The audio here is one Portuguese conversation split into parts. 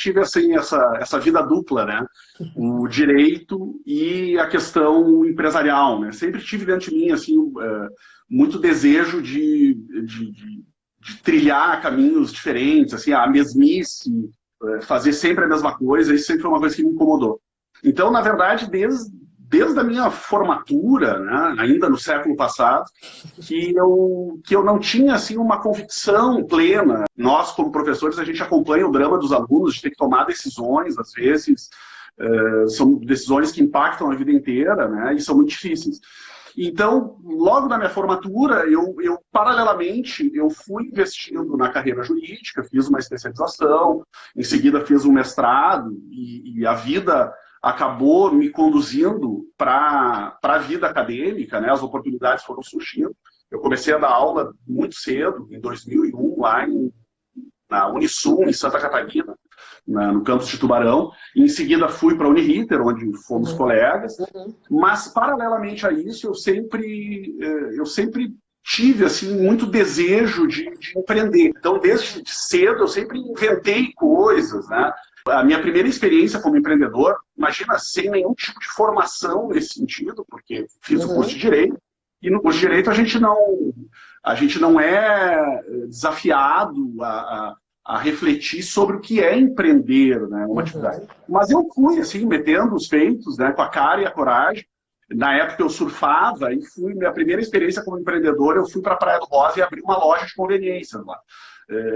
tive assim, essa vida dupla, né? O direito e a questão empresarial, né? Sempre tive dentro de mim assim, muito desejo de trilhar caminhos diferentes, assim, a mesmice, fazer sempre a mesma coisa, isso sempre foi uma coisa que me incomodou. Então, na verdade, desde a minha formatura, né, ainda no século passado, que eu não tinha assim, uma convicção plena. Nós, como professores, a gente acompanha o drama dos alunos, de ter que tomar decisões, às vezes, são decisões que impactam a vida inteira, né, e são muito difíceis. Então, logo na minha formatura, paralelamente, eu fui investindo na carreira jurídica, fiz uma especialização, em seguida fiz um mestrado, e a vida acabou me conduzindo para a vida acadêmica, né? As oportunidades foram surgindo. Eu comecei a dar aula muito cedo, em 2001, lá na Unisul, em Santa Catarina, no campus de Tubarão. E em seguida fui para a Uniriter, onde fomos colegas. Mas, paralelamente a isso, eu sempre tive assim, muito desejo de empreender. Então, desde cedo, eu sempre inventei coisas, né? A minha primeira experiência como empreendedor, imagina, sem nenhum tipo de formação nesse sentido, porque fiz o curso de Direito, e no curso de Direito a gente não é desafiado a refletir sobre o que é empreender, né, uma atividade. Mas eu fui, assim, metendo os peitos, né, com a cara e a coragem. Na época eu surfava e minha primeira experiência como empreendedor, eu fui para a Praia do Rosa e abri uma loja de conveniências lá.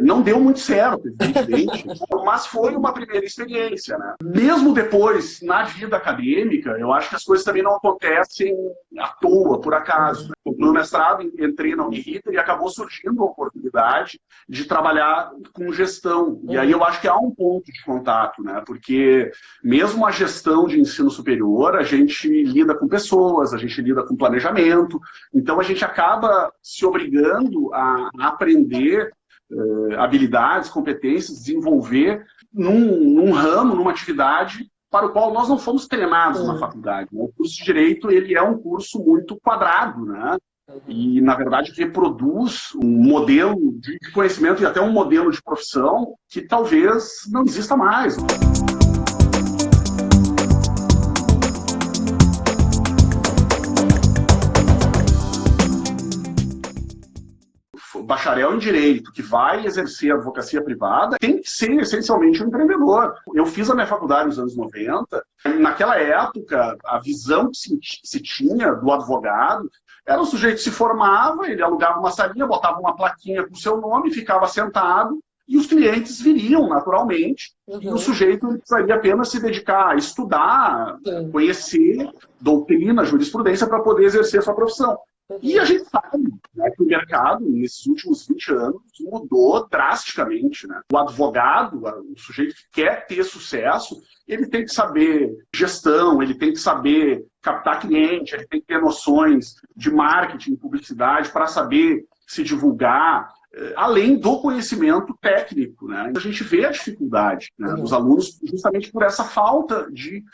Não deu muito certo, evidentemente, mas foi uma primeira experiência, né? Mesmo depois, na vida acadêmica, eu acho que as coisas também não acontecem à toa, por acaso. Né? No mestrado, entrei na Uniriter e acabou surgindo a oportunidade de trabalhar com gestão. E aí eu acho que há um ponto de contato, né? Porque mesmo a gestão de ensino superior, a gente lida com pessoas, a gente lida com planejamento, então a gente acaba se obrigando a aprender habilidades, competências, desenvolver num ramo, numa atividade para o qual nós não fomos treinados na faculdade. O curso de Direito ele é um curso muito quadrado, né? E, na verdade, reproduz um modelo de conhecimento e até um modelo de profissão que talvez não exista mais. Bacharel em Direito, que vai exercer a advocacia privada, tem que ser essencialmente um empreendedor. Eu fiz a minha faculdade nos anos 90, naquela época, a visão que se tinha do advogado era o sujeito que se formava, ele alugava uma salinha, botava uma plaquinha com o seu nome, ficava sentado, e os clientes viriam naturalmente, e o sujeito precisaria apenas se dedicar a estudar, conhecer doutrina, jurisprudência, para poder exercer a sua profissão. E a gente sabe, né, que o mercado, nesses últimos 20 anos, mudou drasticamente. Né? O advogado, o sujeito que quer ter sucesso, ele tem que saber gestão, ele tem que saber captar cliente, ele tem que ter noções de marketing, publicidade, para saber se divulgar, além do conhecimento técnico. Né? A gente vê a dificuldade, né, dos alunos justamente por essa falta de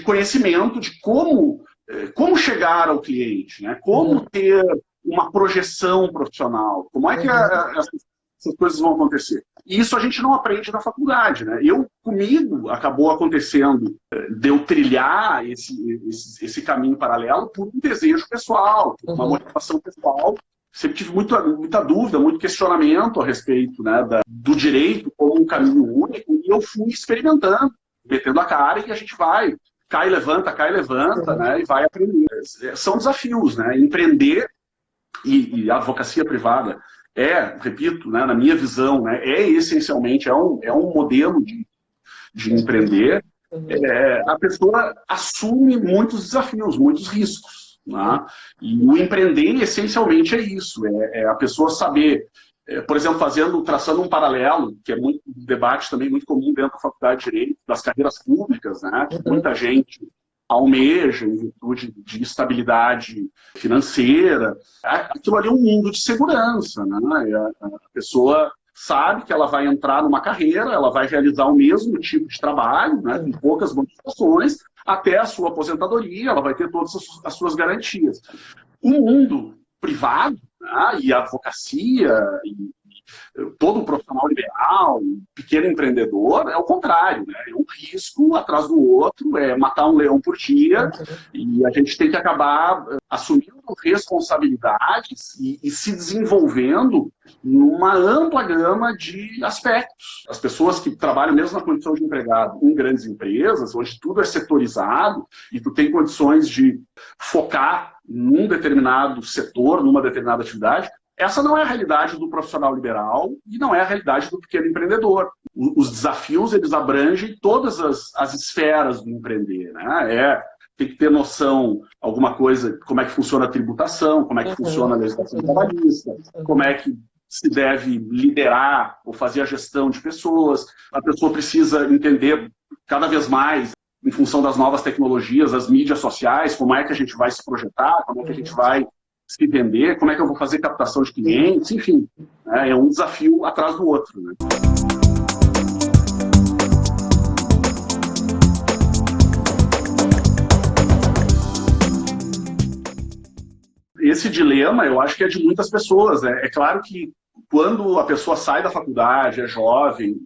conhecimento de como chegar ao cliente, né? Como ter uma projeção profissional, como é que essas coisas vão acontecer. E isso a gente não aprende na faculdade. Né? Comigo, acabou acontecendo de eu trilhar esse caminho paralelo por um desejo pessoal, por uma motivação pessoal. Sempre tive muita dúvida, muito questionamento a respeito, né, do direito como um caminho único, e eu fui experimentando, metendo a cara, e a gente vai. Cai, levanta, né, e vai aprender. São desafios, né? Empreender e a advocacia privada repito, né, na minha visão, né, essencialmente um modelo de empreender. A pessoa assume muitos desafios, muitos riscos. Né? E o empreender, essencialmente, é isso. A pessoa saber, por exemplo, traçando um paralelo, que é um debate também muito comum dentro da Faculdade de Direito, das carreiras públicas, né? Muita gente almeja em virtude de estabilidade financeira. Aquilo ali é um mundo de segurança. Né? A pessoa sabe que ela vai entrar numa carreira, ela vai realizar o mesmo tipo de trabalho, né? Com poucas modificações, até a sua aposentadoria, ela vai ter todas as suas garantias. O mundo privado, né, e a advocacia, e todo profissional liberal, pequeno empreendedor, é o contrário, né? É um risco atrás do outro, é matar um leão por dia, e a gente tem que acabar assumindo responsabilidades e se desenvolvendo numa ampla gama de aspectos. As pessoas que trabalham mesmo na condição de empregado em grandes empresas, onde tudo é setorizado e tu tem condições de focar num determinado setor, numa determinada atividade, essa não é a realidade do profissional liberal e não é a realidade do pequeno empreendedor. Os desafios, eles abrangem todas as esferas do empreender, né? Tem que ter noção, alguma coisa, como é que funciona a tributação, como é que funciona a legislação trabalhista, como é que se deve liderar ou fazer a gestão de pessoas. A pessoa precisa entender cada vez mais, em função das novas tecnologias, as mídias sociais, como é que a gente vai se projetar, como é que a gente vai se vender, como é que eu vou fazer captação de clientes, enfim. É um desafio atrás do outro, né? Esse dilema, eu acho que é de muitas pessoas, né? É claro que quando a pessoa sai da faculdade, é jovem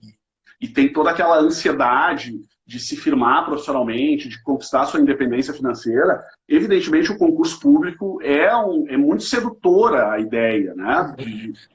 e tem toda aquela ansiedade de se firmar profissionalmente, de conquistar sua independência financeira, evidentemente o concurso público é muito sedutora a ideia, né,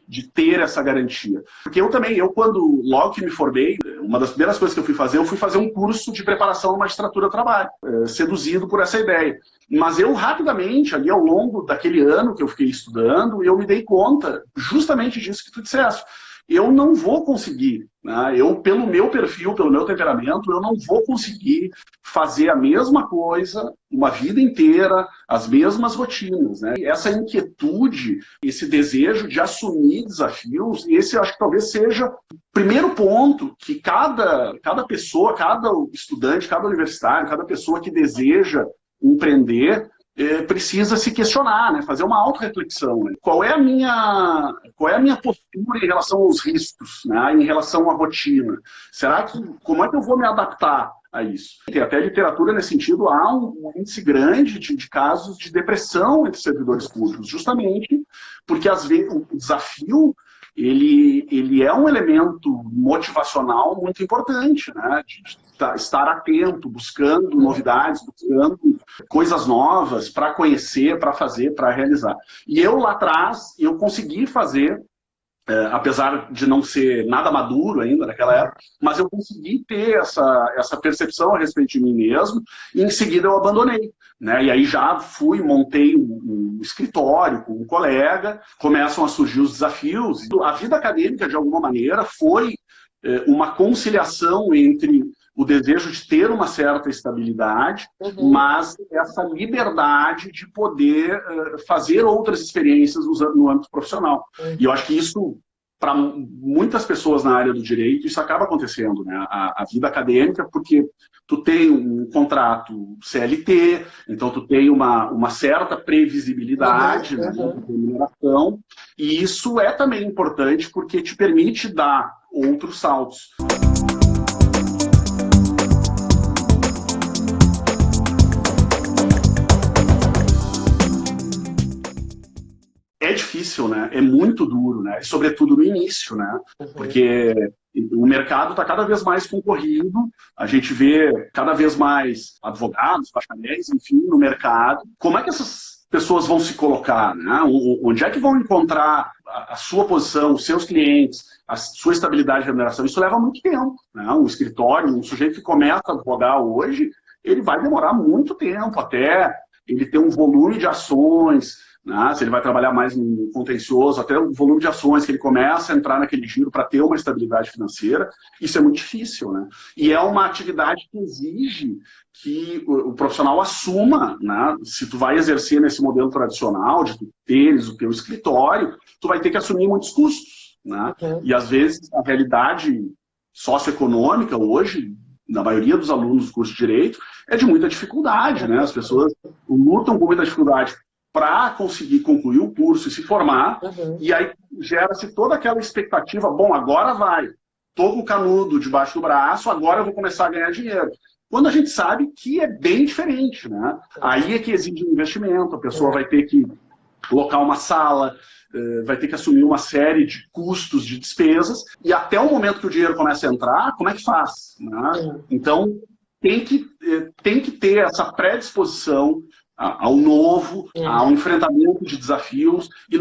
de ter essa garantia. Porque logo que me formei, uma das primeiras coisas que eu fui fazer um curso de preparação à magistratura do trabalho, seduzido por essa ideia. Mas eu rapidamente, ali ao longo daquele ano que eu fiquei estudando, eu me dei conta justamente disso que tu disseste. Eu não vou conseguir, né? Pelo meu perfil, pelo meu temperamento, eu não vou conseguir fazer a mesma coisa uma vida inteira, as mesmas rotinas, né? E essa inquietude, esse desejo de assumir desafios, esse eu acho que talvez seja o primeiro ponto que cada pessoa, cada estudante, cada universitário, cada pessoa que deseja empreender, precisa se questionar, né? Fazer uma autorreflexão. Né? Qual é a minha postura em relação aos riscos, né? Em relação à rotina? Como é que eu vou me adaptar a isso? Tem até literatura nesse sentido, há um índice grande de casos de depressão entre servidores públicos, justamente porque às vezes o desafio ele é um elemento motivacional muito importante, né? De estar atento, buscando novidades, buscando coisas novas para conhecer, para fazer, para realizar. E eu lá atrás, eu consegui fazer, apesar de não ser nada maduro ainda naquela época, mas eu consegui ter essa percepção a respeito de mim mesmo, e em seguida eu abandonei. Né? E aí já montei um escritório com um colega, começam a surgir os desafios. A vida acadêmica, de alguma maneira, foi uma conciliação entre o desejo de ter uma certa estabilidade, mas essa liberdade de poder fazer outras experiências no âmbito profissional. E eu acho que isso, para muitas pessoas na área do direito, isso acaba acontecendo, né? A vida acadêmica, porque tu tem um contrato CLT, então tu tem uma certa previsibilidade, né, de remuneração, e isso é também importante porque te permite dar outros saltos. É difícil, né? É muito duro, né? Sobretudo no início, né? Porque o mercado está cada vez mais concorrido, a gente vê cada vez mais advogados, bacharéis, enfim, no mercado. Como é que essas pessoas vão se colocar, né? Onde é que vão encontrar a sua posição, os seus clientes, a sua estabilidade de remuneração? Isso leva muito tempo, né? Um escritório, um sujeito que começa a advogar hoje, ele vai demorar muito tempo até ele ter um volume de ações, né? Se ele vai trabalhar mais no contencioso, até o volume de ações que ele começa a entrar naquele giro para ter uma estabilidade financeira, isso é muito difícil, né? E é uma atividade que exige que o profissional assuma, né? Se tu vai exercer nesse modelo tradicional de tu teres o teu escritório, tu vai ter que assumir muitos custos, né? E às vezes a realidade socioeconômica hoje, na maioria dos alunos do curso de Direito, é de muita dificuldade, né? As pessoas lutam com muita dificuldade para conseguir concluir o curso e se formar, e aí gera-se toda aquela expectativa, bom, agora vai, tô com o canudo debaixo do braço, agora eu vou começar a ganhar dinheiro. Quando a gente sabe que é bem diferente, né? Aí é que exige um investimento, a pessoa vai ter que locar uma sala, vai ter que assumir uma série de custos, de despesas, e até o momento que o dinheiro começa a entrar, como é que faz? Né? Então, tem que ter essa predisposição ao novo, ao enfrentamento de desafios, e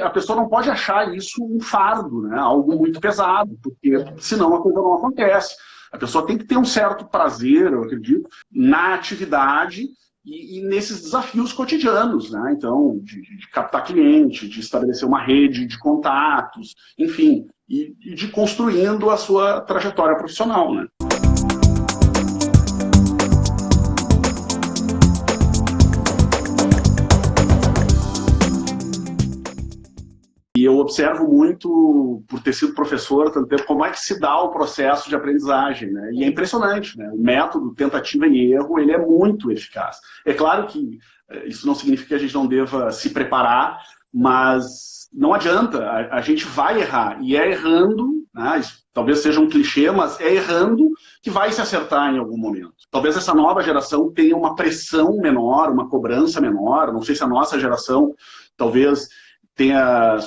a pessoa não pode achar isso um fardo, né? Algo muito pesado, porque senão a coisa não acontece. A pessoa tem que ter um certo prazer, eu acredito, na atividade e nesses desafios cotidianos, né? Então, de captar cliente, de estabelecer uma rede de contatos, enfim, e de construindo a sua trajetória profissional, né? E eu observo muito, por ter sido professor há tanto tempo, como é que se dá o processo de aprendizagem, né? E é impressionante, né? O método tentativa e erro, ele é muito eficaz. É claro que isso não significa que a gente não deva se preparar, mas não adianta, a gente vai errar. E é errando, né? Isso talvez seja um clichê, mas é errando que vai se acertar em algum momento. Talvez essa nova geração tenha uma pressão menor, uma cobrança menor. Não sei se a nossa geração, talvez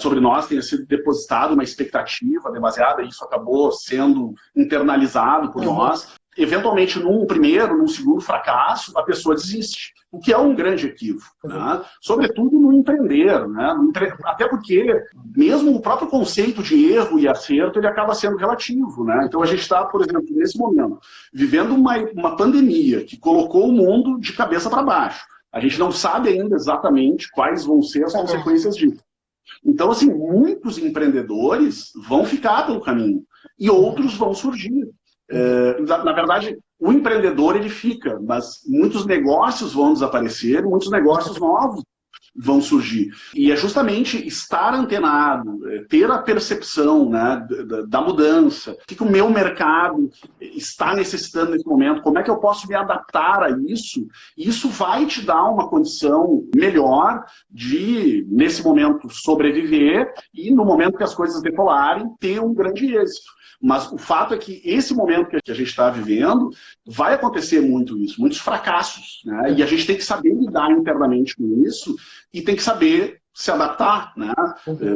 sobre nós tenha sido depositada uma expectativa demasiada, e isso acabou sendo internalizado por nós. Eventualmente, num primeiro, num segundo fracasso, a pessoa desiste, o que é um grande equívoco, né? Sobretudo no empreender, né? Até porque mesmo o próprio conceito de erro e acerto, ele acaba sendo relativo, né? Então a gente está, por exemplo, nesse momento, vivendo uma pandemia que colocou o mundo de cabeça para baixo. A gente não sabe ainda exatamente quais vão ser as consequências disso. Então, assim, muitos empreendedores vão ficar pelo caminho e outros vão surgir. Na verdade, o empreendedor, ele fica, mas muitos negócios vão desaparecer, muitos negócios novos vão surgir. E é justamente estar antenado, ter a percepção, né, da mudança, o que o meu mercado está necessitando nesse momento, como é que eu posso me adaptar a isso, e isso vai te dar uma condição melhor de, nesse momento, sobreviver e, no momento que as coisas decolarem, ter um grande êxito. Mas o fato é que esse momento que a gente está vivendo, vai acontecer muito isso, muitos fracassos, né? E a gente tem que saber lidar internamente com isso e tem que saber se adaptar, né?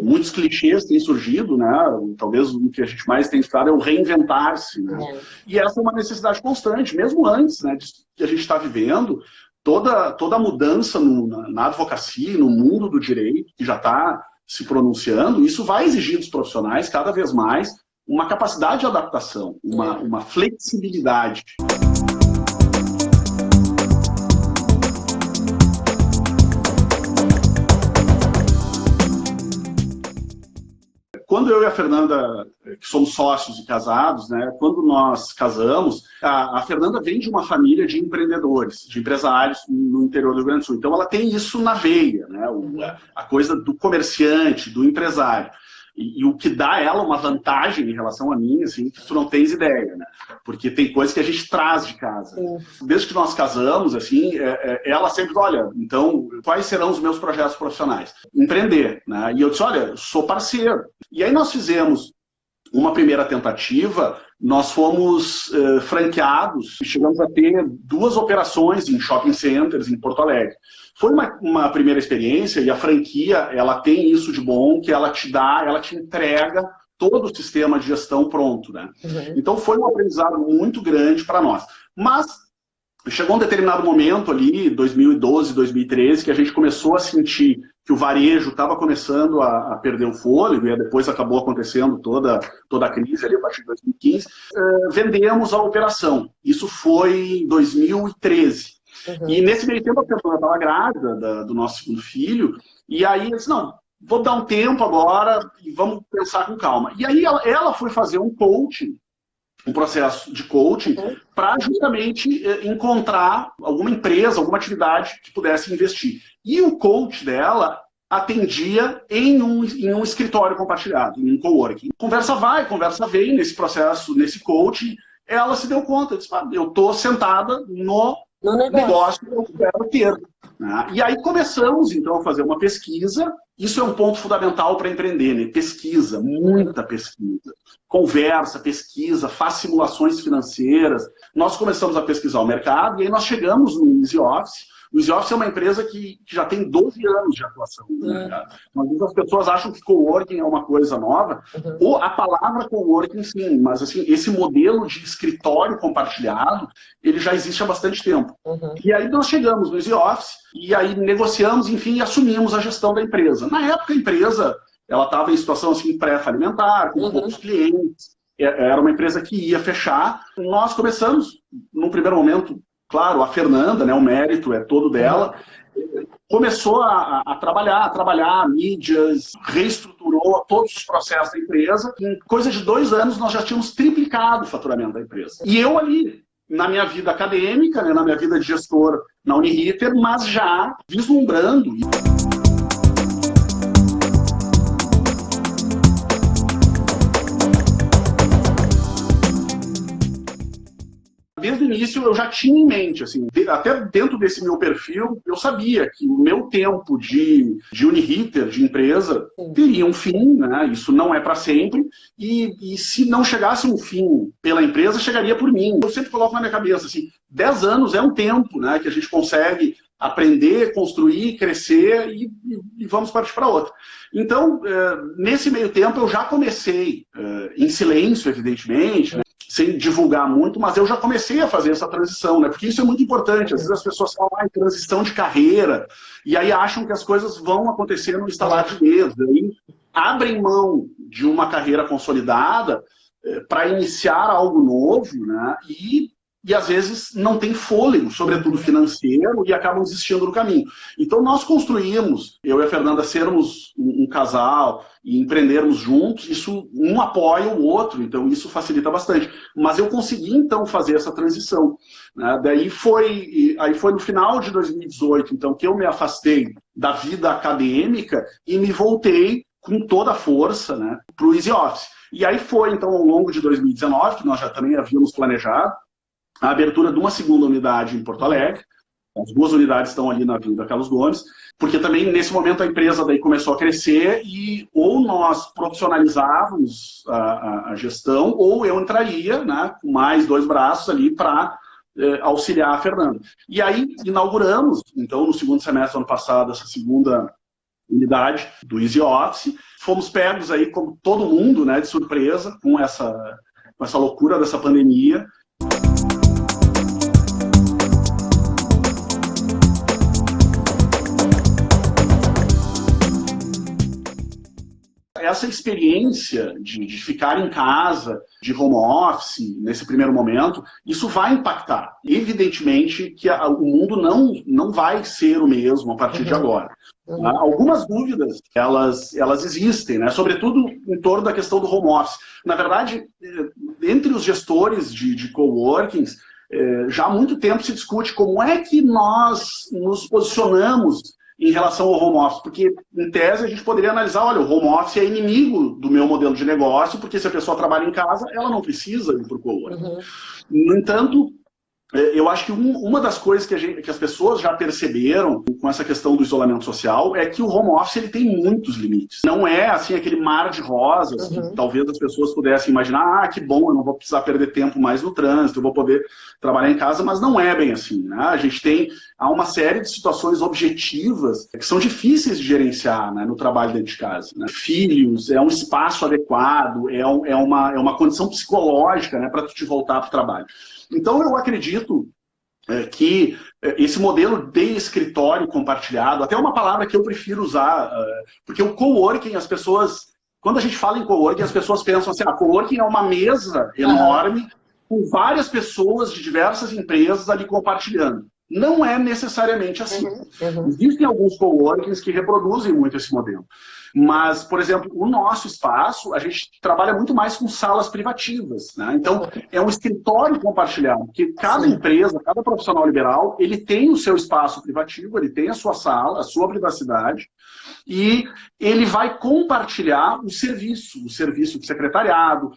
Muitos clichês têm surgido, né? Talvez o que a gente mais tem estudado é o reinventar-se, né? E essa é uma necessidade constante, mesmo antes, né, de que a gente está vivendo, toda a mudança na advocacia, no mundo do direito, que já está se pronunciando, isso vai exigir dos profissionais cada vez mais uma capacidade de adaptação, uma flexibilidade. Quando eu e a Fernanda, que somos sócios e casados, né, quando nós casamos, a Fernanda vem de uma família de empreendedores, de empresários no interior do Rio Grande do Sul. Então ela tem isso na veia, né, a coisa do comerciante, do empresário. E o que dá a ela uma vantagem em relação a mim, assim, que tu não tens ideia, né? Porque tem coisas que a gente traz de casa. Desde que nós casamos, assim, ela sempre, olha, então, quais serão os meus projetos profissionais? Empreender, né? E eu disse, olha, sou parceiro. E aí nós fizemos uma primeira tentativa, nós fomos franqueados, chegamos a ter 2 operações em shopping centers em Porto Alegre. Foi uma primeira experiência e a franquia, ela tem isso de bom, que ela te entrega todo o sistema de gestão pronto, né? Então foi um aprendizado muito grande para nós. Mas chegou um determinado momento ali, 2012, 2013, que a gente começou a sentir que o varejo estava começando a perder o fôlego, e depois acabou acontecendo toda a crise ali a partir de 2015. Vendemos a operação. Isso foi em 2013. E nesse meio tempo a Fernanda estava grávida do nosso segundo filho, e aí eu disse, não, vou dar um tempo agora e vamos pensar com calma. E aí ela foi fazer um coaching, um processo de coaching, para justamente encontrar alguma empresa, alguma atividade que pudesse investir. E o coach dela atendia em um escritório compartilhado, em um coworking. Conversa vai, conversa vem nesse processo, nesse coaching, ela se deu conta, disse, eu estou sentada no negócio que eu quero ter. Né? E aí começamos, então, a fazer uma pesquisa. Isso é um ponto fundamental para empreender, né? Pesquisa, muita pesquisa. Conversa, pesquisa, faz simulações financeiras. Nós começamos a pesquisar o mercado e aí nós chegamos no Easy Office, O Easy Office é uma empresa que já tem 12 anos de atuação no mercado. Às vezes as pessoas acham que coworking é uma coisa nova, ou a palavra coworking sim, mas assim, esse modelo de escritório compartilhado, ele já existe há bastante tempo. E aí nós chegamos no Easy Office, e aí negociamos, enfim, e assumimos a gestão da empresa. Na época a empresa, ela estava em situação assim, pré-falimentar, com poucos clientes, era uma empresa que ia fechar. Nós começamos, num primeiro momento, claro, a Fernanda, né, o mérito é todo dela, começou a trabalhar mídias, reestruturou todos os processos da empresa. Em coisa de 2 anos, nós já tínhamos triplicado o faturamento da empresa. E eu ali, na minha vida acadêmica, né, na minha vida de gestor na Uniriter, mas já vislumbrando. Desde o início eu já tinha em mente, assim, até dentro desse meu perfil, eu sabia que o meu tempo de Uniriter, de empresa, teria um fim, né? Isso não é para sempre, e se não chegasse um fim pela empresa, chegaria por mim. Eu sempre coloco na minha cabeça, assim, 10 anos é um tempo, né, que a gente consegue aprender, construir, crescer e vamos partir para outra. Então, nesse meio tempo, eu já comecei, em silêncio, evidentemente, né, sem divulgar muito, mas eu já comecei a fazer essa transição, né? Porque isso é muito importante. Às vezes as pessoas falam em transição de carreira, e aí acham que as coisas vão acontecer no estalar de dedos. Aí abrem mão de uma carreira consolidada para iniciar algo novo, né? E às vezes não tem fôlego, sobretudo financeiro, e acabam desistindo do caminho. Então nós construímos, eu e a Fernanda sermos um casal e empreendermos juntos, isso um apoia o outro, então isso facilita bastante. Mas eu consegui então fazer essa transição, né? Aí foi no final de 2018, então, que eu me afastei da vida acadêmica e me voltei com toda a força, né, para o Easy Office. E aí foi então ao longo de 2019, que nós já também havíamos planejado, a abertura de uma segunda unidade em Porto Alegre. As 2 unidades estão ali na Avenida Carlos Gomes, porque também nesse momento a empresa daí começou a crescer e ou nós profissionalizávamos a gestão ou eu entraria, né, com mais 2 braços ali para auxiliar a Fernanda. E aí inauguramos, então, no segundo semestre do ano passado, essa segunda unidade do Easy Office. Fomos pegos aí, como todo mundo, né, de surpresa com essa loucura dessa pandemia. Essa experiência de ficar em casa, de home office, nesse primeiro momento, isso vai impactar. Evidentemente que o mundo não vai ser o mesmo a partir de agora. Algumas dúvidas, elas existem, né? Sobretudo em torno da questão do home office. Na verdade, entre os gestores de coworkings, já há muito tempo se discute como é que nós nos posicionamos em relação ao home office, porque, em tese, a gente poderia analisar, olha, o home office é inimigo do meu modelo de negócio, porque se a pessoa trabalha em casa, ela não precisa ir para o coworking. No entanto, eu acho que uma das coisas que as pessoas já perceberam com essa questão do isolamento social é que o home office ele tem muitos limites. Não é assim aquele mar de rosas que talvez as pessoas pudessem imaginar, que bom, eu não vou precisar perder tempo mais no trânsito, eu vou poder trabalhar em casa, mas não é bem assim, né? A gente há uma série de situações objetivas que são difíceis de gerenciar, né, no trabalho dentro de casa, né? Filhos, é um espaço adequado, é uma condição psicológica, né, para tu te voltar para o trabalho. Então, eu acredito que esse modelo de escritório compartilhado, até uma palavra que eu prefiro usar, porque o coworking, as pessoas, quando a gente fala em coworking, as pessoas pensam assim, a coworking é uma mesa enorme com várias pessoas de diversas empresas ali compartilhando. Não é necessariamente assim. Existem alguns coworkings que reproduzem muito esse modelo. Mas, por exemplo, o nosso espaço, a gente trabalha muito mais com salas privativas, né? Então, é um escritório compartilhado, porque cada empresa, cada profissional liberal, ele tem o seu espaço privativo, ele tem a sua sala, a sua privacidade, e ele vai compartilhar o serviço de secretariado,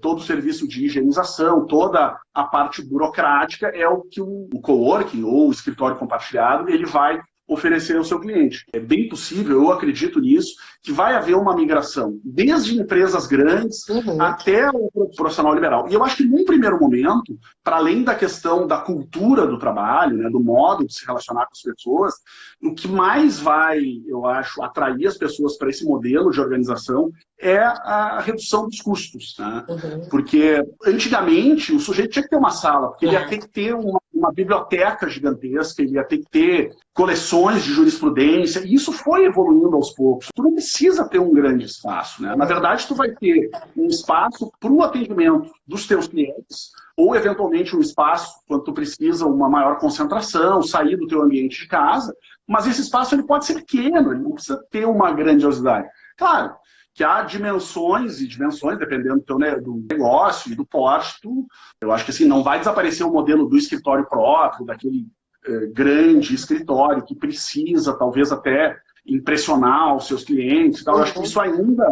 todo o serviço de higienização, toda a parte burocrática é o que o coworking ou o escritório compartilhado ele vai oferecer ao seu cliente. É bem possível, eu acredito nisso, que vai haver uma migração, desde empresas grandes até o profissional liberal. E eu acho que, num primeiro momento, para além da questão da cultura do trabalho, né, do modo de se relacionar com as pessoas, o que mais vai, eu acho, atrair as pessoas para esse modelo de organização é a redução dos custos. Né? Porque, antigamente, o sujeito tinha que ter uma sala, porque ele ia ter que ter uma biblioteca gigantesca, ele ia ter que ter coleções de jurisprudência, e isso foi evoluindo aos poucos. Tu não precisa ter um grande espaço. Né? Na verdade, tu vai ter um espaço para o atendimento dos teus clientes, ou, eventualmente, um espaço, quando tu precisa, uma maior concentração, sair do teu ambiente de casa, mas esse espaço ele pode ser pequeno, ele não precisa ter uma grandiosidade. Claro, que há dimensões e dimensões, dependendo do teu, né, do negócio e do porte. Eu acho que assim, não vai desaparecer o modelo do escritório próprio, daquele grande escritório que precisa, talvez, até impressionar os seus clientes. Então, eu acho que isso ainda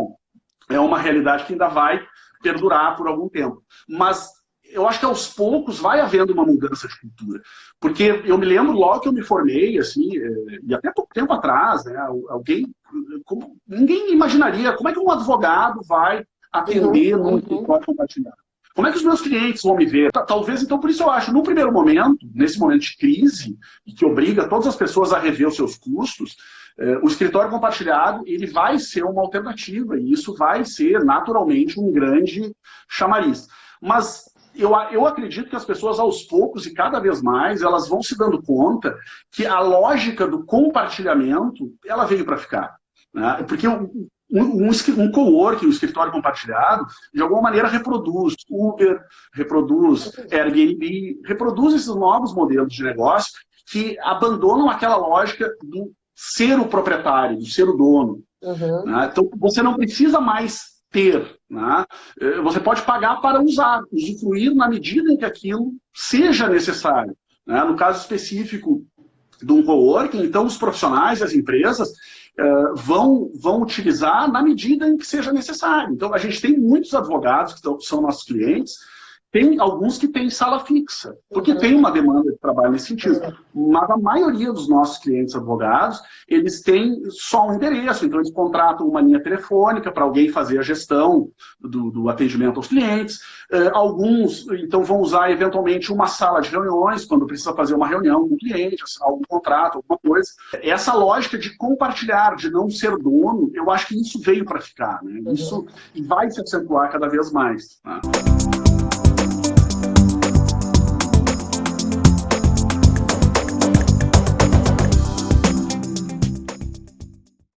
é uma realidade que ainda vai perdurar por algum tempo. Mas eu acho que aos poucos vai havendo uma mudança de cultura. Porque eu me lembro logo que eu me formei, assim, e até pouco tempo atrás, né, ninguém imaginaria como é que um advogado vai atender num escritório compartilhado. Como é que os meus clientes vão me ver? Talvez, então, por isso eu acho, no primeiro momento, nesse momento de crise, e que obriga todas as pessoas a rever os seus custos, o escritório compartilhado ele vai ser uma alternativa, e isso vai ser, naturalmente, um grande chamariz. Mas eu acredito que as pessoas, aos poucos e cada vez mais, elas vão se dando conta que a lógica do compartilhamento, ela veio para ficar. Né? Porque um coworking, um escritório compartilhado, de alguma maneira reproduz Uber, reproduz Airbnb, reproduz esses novos modelos de negócio que abandonam aquela lógica do ser o proprietário, do ser o dono. Né? Então, você não precisa mais ter. Né? Você pode pagar para usar, usufruir na medida em que aquilo seja necessário. Né? No caso específico de um coworking, então os profissionais, as empresas, vão utilizar na medida em que seja necessário. Então, a gente tem muitos advogados que são nossos clientes, tem alguns que têm sala fixa, porque tem uma demanda de trabalho nesse sentido. Mas a maioria dos nossos clientes advogados, eles têm só um endereço, então eles contratam uma linha telefônica para alguém fazer a gestão do atendimento aos clientes. Alguns, então, vão usar eventualmente uma sala de reuniões, quando precisa fazer uma reunião com o cliente, assinar algum contrato, alguma coisa. Essa lógica de compartilhar, de não ser dono, eu acho que isso veio para ficar. Né? Isso vai se acentuar cada vez mais. Né?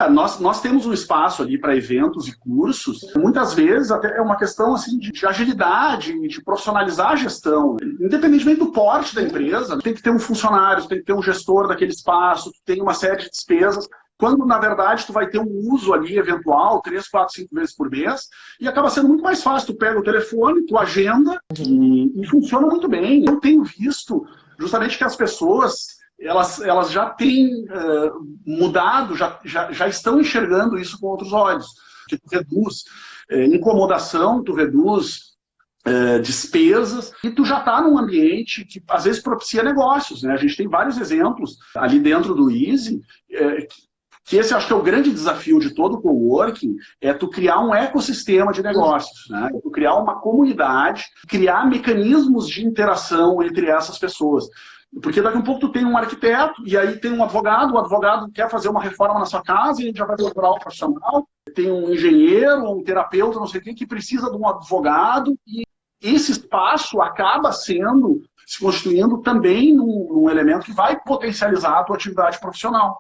Nós temos um espaço ali para eventos e cursos. Muitas vezes até é uma questão assim, de agilidade, de profissionalizar a gestão. Independentemente do porte da empresa, tem que ter um funcionário, tem que ter um gestor daquele espaço, tem uma série de despesas. Quando, na verdade, tu vai ter um uso ali eventual, 3, 4, 5 vezes por mês, e acaba sendo muito mais fácil. Tu pega o telefone, tu agenda, e funciona muito bem. Eu tenho visto justamente que as pessoas elas já têm mudado, já estão enxergando isso com outros olhos. Que tu reduz incomodação, tu reduz despesas, e tu já está num ambiente que às vezes propicia negócios. Né? A gente tem vários exemplos ali dentro do Easy, que esse acho que é o grande desafio de todo o coworking, é tu criar um ecossistema de negócios, né? Tu criar uma comunidade, criar mecanismos de interação entre essas pessoas. Porque daqui a um pouco tu tem um arquiteto, e aí tem um advogado, o advogado quer fazer uma reforma na sua casa, e ele já vai procurar um profissional, tem um engenheiro, um terapeuta, não sei o quê, que precisa de um advogado, e esse espaço acaba se constituindo também num elemento que vai potencializar a tua atividade profissional.